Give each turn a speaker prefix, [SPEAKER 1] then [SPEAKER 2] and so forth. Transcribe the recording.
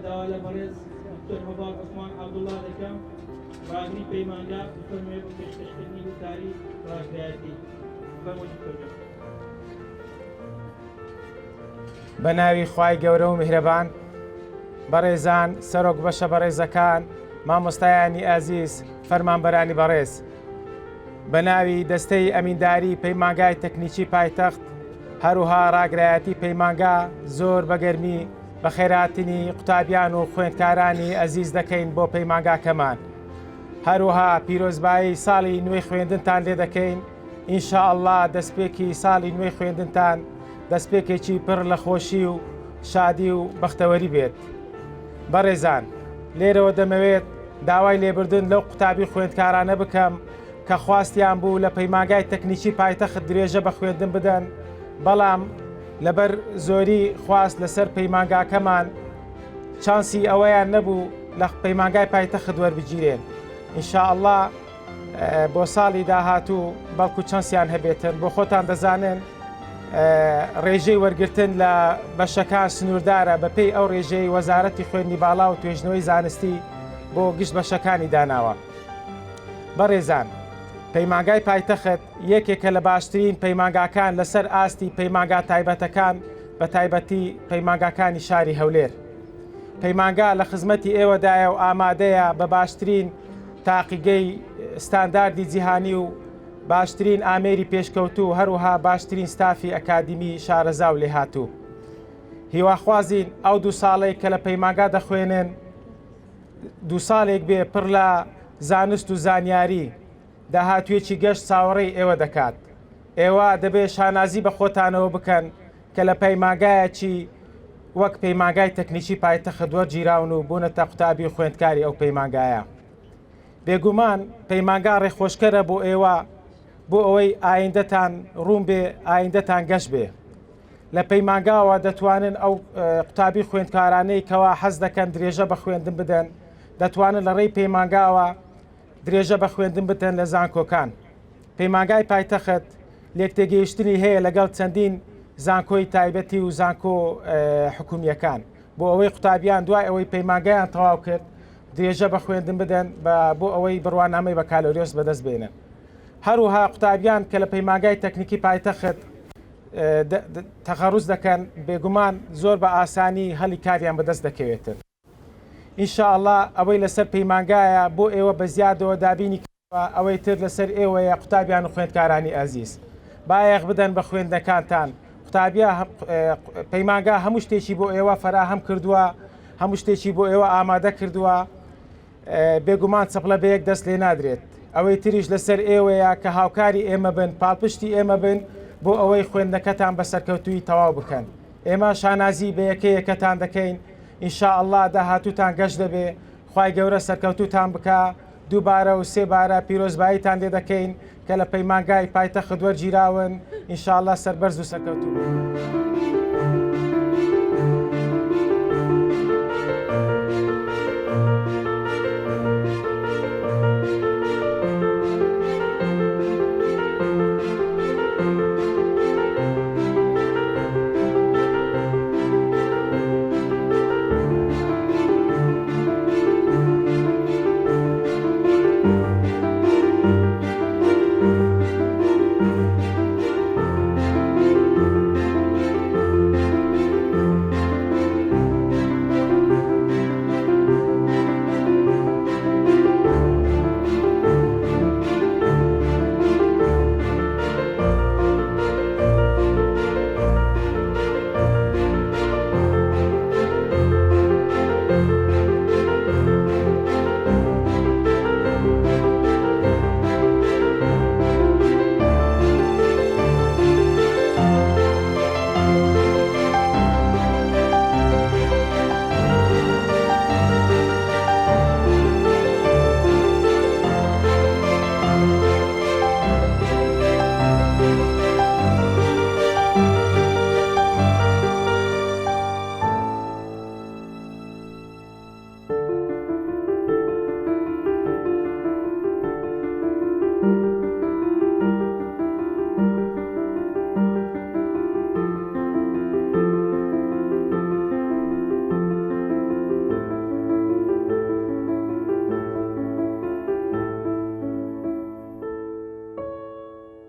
[SPEAKER 1] داوا لە بەڕێز دکتۆر هەڤاڵ عوسمان عەبدوڵڵا دەکەم ڕاگری پەیمانگا بفەرموێ بۆ پێشکەشکردنی وتاری ڕاگرایەتی. فەرمووی دکتۆر.
[SPEAKER 2] بە ناوی خوای گەورە و میهرەبان، بەڕێزان، سەرۆک بەشە بەڕێزەکان، مامۆستایانی ئازیز، فەرمانبەرانی بەڕێز، بە ناوی دەستەی ئەمینداری پەیمانگای تەکنیکی پایتەخت، هەروها ڕاگرایەتی پەیمانگا زۆر بەگەرمی بە خێراتنی قوتابیان و خوێندکارانی ئەزیز دەکەین بۆ پەیمانگاکەمان. هەروها پیرۆزبایی ساڵی نوێی خوێندنتان لێ دەکەین. ئینشاءالله دەستپێکی ساڵی نوێی خوێندنتان دەستپێکێکی پڕ لە خۆشی و شادی و بەختەوەری بێت. بەڕێزان، لێرەوە دەمەوێت داوای لێبردن لەو قوتابی خوێندکارانە بکەم کە خواستیان بوو لە پەیمانگای تەکنیکی پایتەخت درێژە بە خوێندن بدەن، بەڵام لەبەر زۆری خواست لەسەر پەیمانگاکەمان چانسی ئەوەیان نەبوو لە پەیمانگای پایتەخت وەربگیرێن. ئینشاءالله بۆ ساڵی داهاتوو بەڵکو چانسیان هەبێتن. بۆ خۆتان دەزانن ڕێژەی وەرگرتن لە بەشەکان سنووردارە بەپێی ئەو ڕێژەی وەزارەتی خوێندنی باڵا و توێژنەوەی زانستی بۆ گشت بەشەکانی داناوە. بەڕێزان، پەیمانگای پایتەخت یەکێکە لە باشترین پەیمانگاکان لەسەر ئاستی پەیمانگا تایبەتەکان، بە تایبەتی پەیمانگاکانی شاری هەولێر. پەیمانگا لە خزمەتی ئێوەدایە و ئامادەیە بە باشترین تاقیگەی ستانداردی جیهانی و باشترین ئامێری پێشکەوتوو، هەروها باشترین ستافی ئەکادیمی شارەزا و لێهاتوو. هیواخوازین ئەو دوو ساڵێک کە لە پەیمانگا دەخوێنن دوو ساڵێک بێ پڕ لە زانست و زانیاری، داهاتوێکی گەشت چاوەڕێی ئێوە دەکات. ئێوە دەبێت شانازی بە خۆتانەوە بکەن کە لە پەیمانگایەکی وەک پەیمانگای تەکنیکی پایتەخت وەرگیراون و بوونەتە قوتابی خوێندکاری ئەو پەیمانگایە. بێگومان پەیمانگا ڕێخۆشکەرە بۆ ئێوە بۆ ئەوەی ئایندەتان ڕوون بێ، ئایندەتان گەشت بێ. لە پەیمانگاوە دەتوانن ئەو قوتابی خوێندکارانەی کەوا حەز دەکەن درێژە بە خوێندن بدەن، دەتوانن لە ڕێی پەیمانگاوە درێژە بە خوێندن بتەن لە زانکۆکان. پەیمانگای پایتەخت لێکتێگەیشتنی هەیە لەگەڵ چەندین زانکۆی تایبەتی و زانکۆ حکومیەکان بۆ ئەوەی قوتابیان دوای ئەوەی پەیمانگایان تەواو کرد درێژە بە خوێندن بدەن بۆ ئەوەی بڕوانامەی بە کالۆریۆس بەدەست بێنن. هەروها قوتابیان کە لە پەیمانگای تەکنیکی پایتەخت تەخەڕوز دەکەن، بێگومان زۆر بە ئاسانی هەلی کاریان بەدەست دەکەوێتن. ئینشاءالله ئەوەی لەسەر پەیمانگایە بۆ ئێوە بە زیادەوە دابینی ئەوەی تر لەسەر ئێوەیە قوتابیان و خوێندکارانی ئازیز. بایەخ بدەن بە خوێندەکانتان. قوتابیا پەیمانگا هەموو شتێکی بۆ ئێوە فەراهەم کردووە، هەموو شتێکی بۆ ئێوە ئامادە کردووە، بێگومان چەپڵە بە یەک دەست لێ نادرێت. ئەوەی تریش لەسەر ئێوەیە کە هاوکاری ئێمە بن، پاڵپشتی ئێمە بن بۆ ئەوەی خوێندەکەتان بە سەرکەوتووی تەواو بکەن. ئێمە شانازی بە یەکەیەکەتان دەکەین. ئینشاءالله داهاتووتان گەشت دەبێ، خوای گەورە سەرکەوتووتان بکە، دووبارە و سێبارە پیرۆزباییتان لێ دەکەین کە لە پەیمانگای پایتەخت وەرگیراون. ئینشاءالله سەربەرز و سەرکەوتوو بێ.